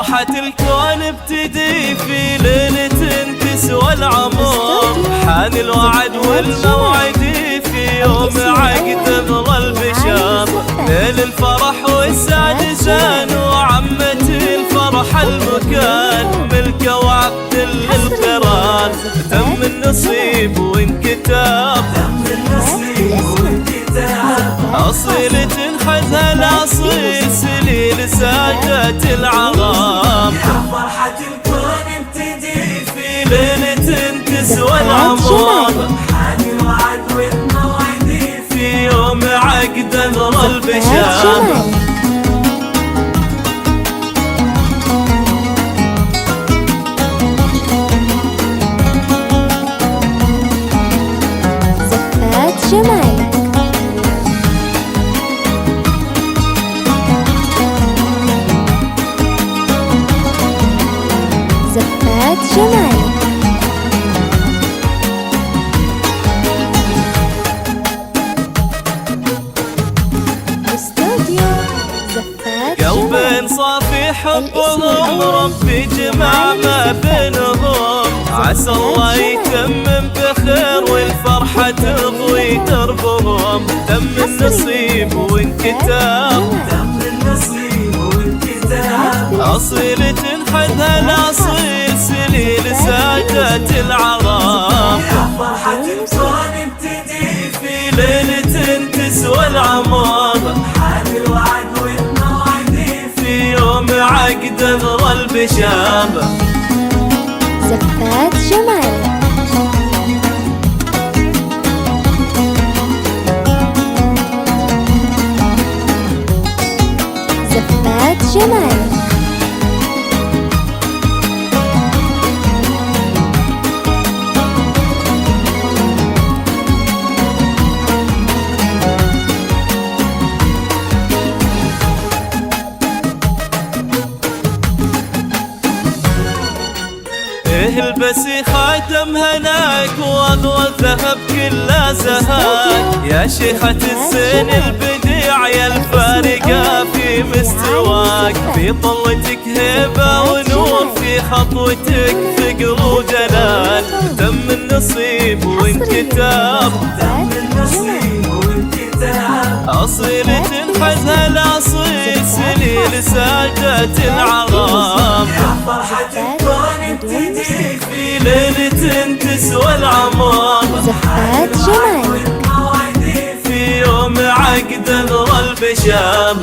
فرحة الكون ابتدي في ليلة تسوى العمر. حان الوعد والموعد في يوم عقد ظل بشام. ليل الفرح والسعد زان وعمت الفرح المكان. ملكه وعقد للقران تم النصيب وانكتاب. أصيل تنحزها الأصيل سليل سادات العظام. فرحة الكون ابتدي في ليلة تسوى العمر. حان الوعد والموعد في يوم عقد ظل بشام. زفات جمالك. زفات جمالك. استوديو زفات قلب جمالك. صافي حبهم ربي جمع ما بينهم. عسى الله يتمم بخير والفرحة تضوي دربهم. تم النصيب وانكتاب. أصيل تنحدها الأصيل سليل سادات العظام. فرحة الكون ابتدي في ليلة تسوى العمر. حان الوعد والموعد في يوم عقد ظل بشام. زفات جمالك. زفات جمالك. البسي خاتم هناك واضوى الذهب كله زهاك. يا شيخة الزين البديع يا الفارقة في مستواك. في طلتك هيبة ونور في خطوتك ثقل وجلال. تم النصيب وانكتاب. أصيل تنحزها الأصيل سليل سادات العظام. فرحة الكون ابتدي في ليلة تسوى العمر. زفات جمالك. والموعد في يوم عقد ظل بشام.